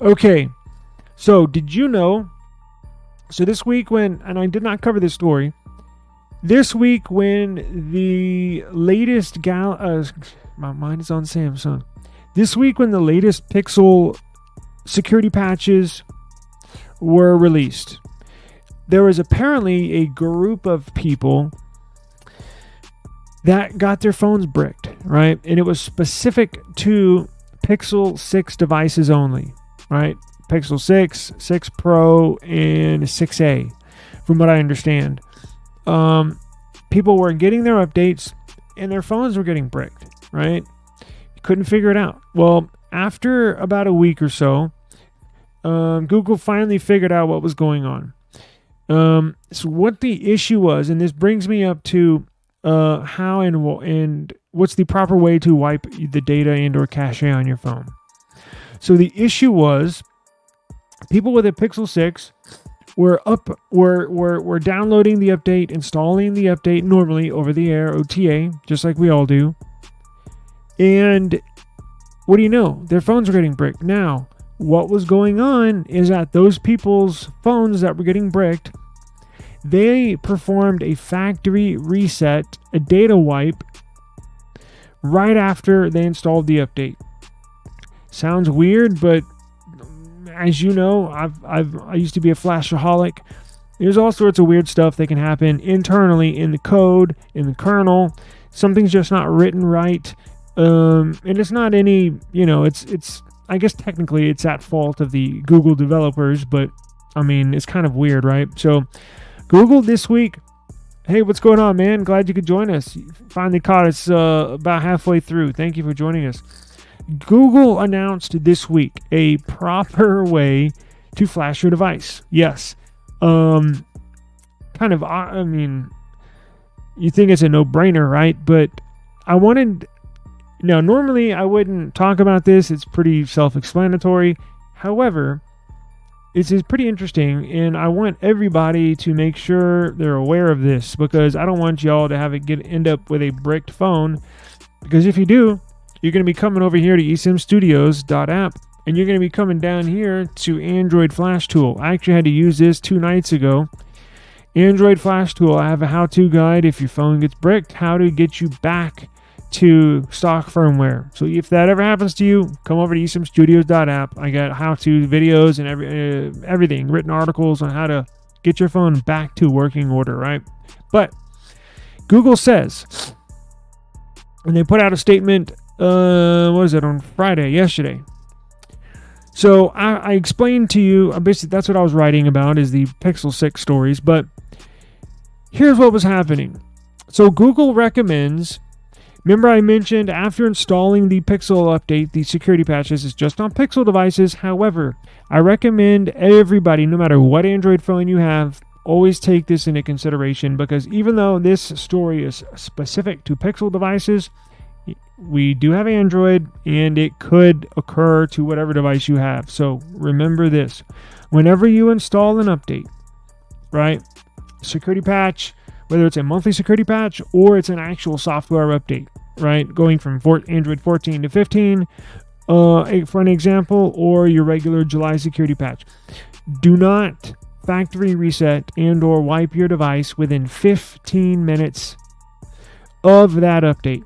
Okay, so did you know? So this week and I did not cover this story, this week when the latest my mind is on Samsung. This week when the latest Pixel security patches were released, there was apparently a group of people that got their phones bricked, right? And it was specific to Pixel 6 devices only, right? Pixel 6, 6 Pro, and 6A, from what I understand. People were getting their updates, and their phones were getting bricked, right? Couldn't figure it out. Well, after about a week or so, Google finally figured out what was going on. So what the issue was, and this brings me up to how and what's the proper way to wipe the data and/or cache on your phone. So the issue was, people with a Pixel 6 were downloading the update, installing the update normally over the air, OTA, just like we all do. And what do you know? Their phones were getting bricked. Now, what was going on is that those people's phones that were getting bricked, they performed a factory reset, a data wipe, right after they installed the update. Sounds weird, but as you know, I used to be a flashaholic. There's all sorts of weird stuff that can happen internally in the code, in the kernel. Something's just not written right, and it's not any, it's I guess technically it's at fault of the Google developers, but I mean, it's kind of weird, right? So Google this week, hey, what's going on, man? Glad you could join us. You finally caught us about halfway through. Thank you for joining us. Google announced this week a proper way to flash your device. Yes. I mean, you think it's a no-brainer, right? But normally I wouldn't talk about this. It's pretty self-explanatory. However, this is pretty interesting, and I want everybody to make sure they're aware of this, because I don't want y'all to end up with a bricked phone, because if you do, you're going to be coming over here to eSIMstudios.app, and you're going to be coming down here to Android Flash Tool. I actually had to use this 2 nights ago. Android Flash Tool, I have a how-to guide if your phone gets bricked, how to get you back to stock firmware. So if that ever happens to you, come over to eSIMstudios.app. I got how-to videos and everything, written articles on how to get your phone back to working order, right? But Google says, and they put out a statement, on Friday, yesterday. So I explained to you, basically that's what I was writing about, is the Pixel 6 stories, but here's what was happening. So Google recommends, remember I mentioned after installing the Pixel update, the security patches is just on Pixel devices. However, I recommend everybody, no matter what Android phone you have, always take this into consideration, because even though this story is specific to Pixel devices, we do have Android, and it could occur to whatever device you have. So remember this. Whenever you install an update, right, security patch, whether it's a monthly security patch or it's an actual software update, right, going from Android 14 to 15, for an example, or your regular July security patch, do not factory reset and or wipe your device within 15 minutes of that update.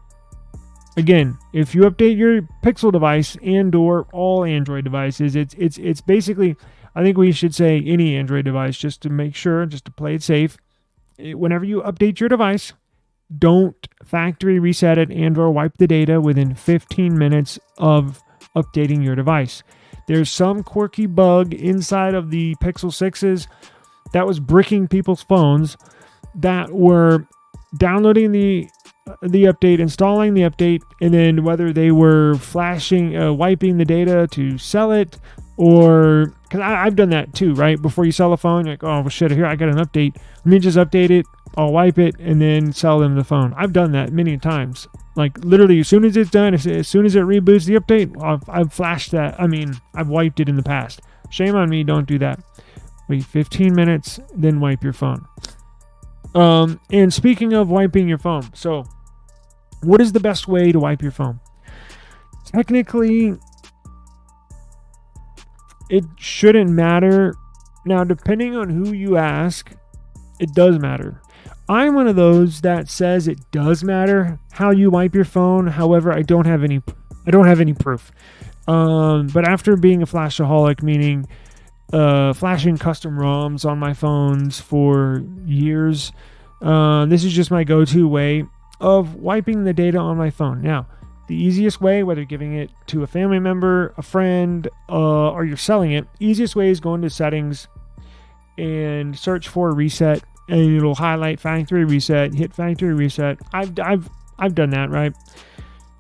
Again, if you update your Pixel device and or all Android devices, it's basically, I think we should say any Android device, just to make sure, just to play it safe. Whenever you update your device, don't factory reset it and or wipe the data within 15 minutes of updating your device. There's some quirky bug inside of the Pixel 6s that was bricking people's phones, that were downloading the update, installing the update, and then whether they were wiping the data to sell it, or because I've done that too, right? Before you sell a phone, you're like, oh well, shit, here I got an update. Let me just update it. I'll wipe it and then sell them the phone. I've done that many times. Like literally, as soon as it's done, as soon as it reboots the update, I've flashed that. I mean, I've wiped it in the past. Shame on me. Don't do that. Wait 15 minutes, then wipe your phone. And speaking of wiping your phone, so what is the best way to wipe your phone? Technically, it shouldn't matter. Now, depending on who you ask, it does matter. I'm one of those that says it does matter how you wipe your phone. However, I don't have any proof. But after being a flashaholic, meaning flashing custom ROMs on my phones for years, this is just my go-to way of wiping the data on my phone. Now, the easiest way, whether giving it to a family member, a friend, or you're selling it, easiest way is go into settings and search for reset, and it'll highlight factory reset, hit factory reset. I've done that, right?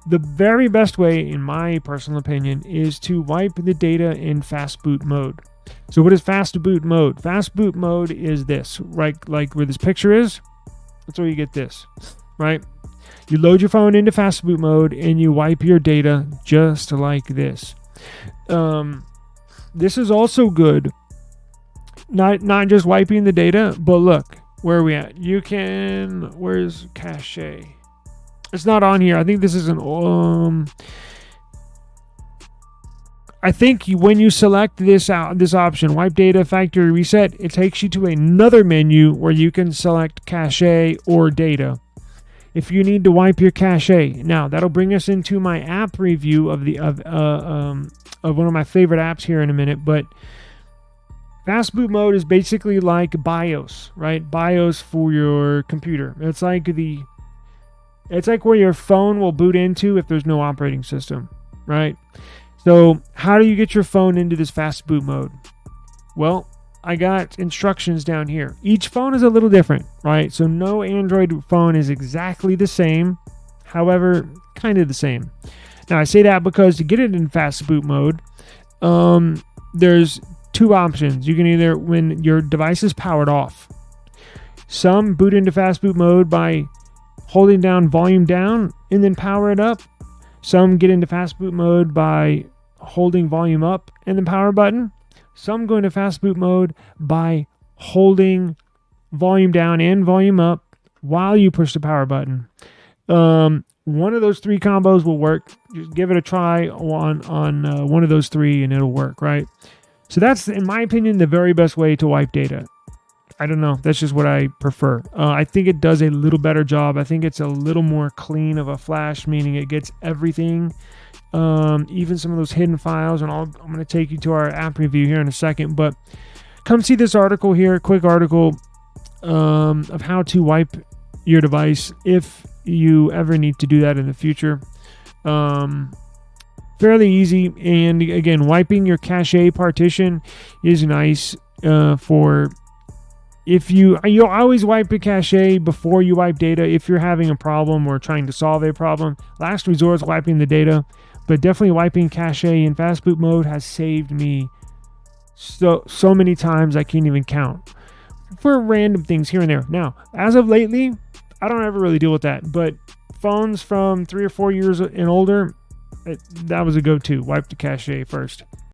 The very best way, in my personal opinion, is to wipe the data in fast boot mode. So what is fast boot mode? Fast boot mode is this, right? Like where this picture is, that's where you get this, right? You load your phone into fast boot mode and you wipe your data just like this. This is also good. Not just wiping the data, but look, where are we at? You can, where's cache? It's not on here. I think this is I think when you select this option, wipe data, factory reset, it takes you to another menu where you can select cache or data. If you need to wipe your cache, now that'll bring us into my app review of one of my favorite apps here in a minute. But fast boot mode is basically like BIOS, right? BIOS for your computer. It's like where your phone will boot into if there's no operating system, right? So how do you get your phone into this fast boot mode? Well, I got instructions down here. Each phone is a little different, right? So no Android phone is exactly the same. However, kind of the same. Now, I say that because to get it in fast boot mode, there's two options. You can either, when your device is powered off, some boot into fast boot mode by holding down volume down and then power it up. Some get into fast boot mode by holding volume up and then power button. Some go into fast boot mode by holding volume down and volume up while you push the power button. One of those three combos will work. Just give it a try on one of those three and it'll work, right? So that's, in my opinion, the very best way to wipe data. I don't know. That's just what I prefer. I think it does a little better job. I think it's a little more clean of a flash, meaning it gets everything, even some of those hidden files. And I'm going to take you to our app review here in a second. But come see this article here, quick article of how to wipe your device if you ever need to do that in the future. Fairly easy. And again, wiping your cache partition is nice for... If you'll always wipe the cache before you wipe data if you're having a problem or trying to solve a problem. Last resort is wiping the data, but definitely wiping cache in fast boot mode has saved me so many times I can't even count for random things here and there. Now, as of lately, I don't ever really deal with that, but phones from 3 or 4 years and older, that was a go-to. Wipe the cache first.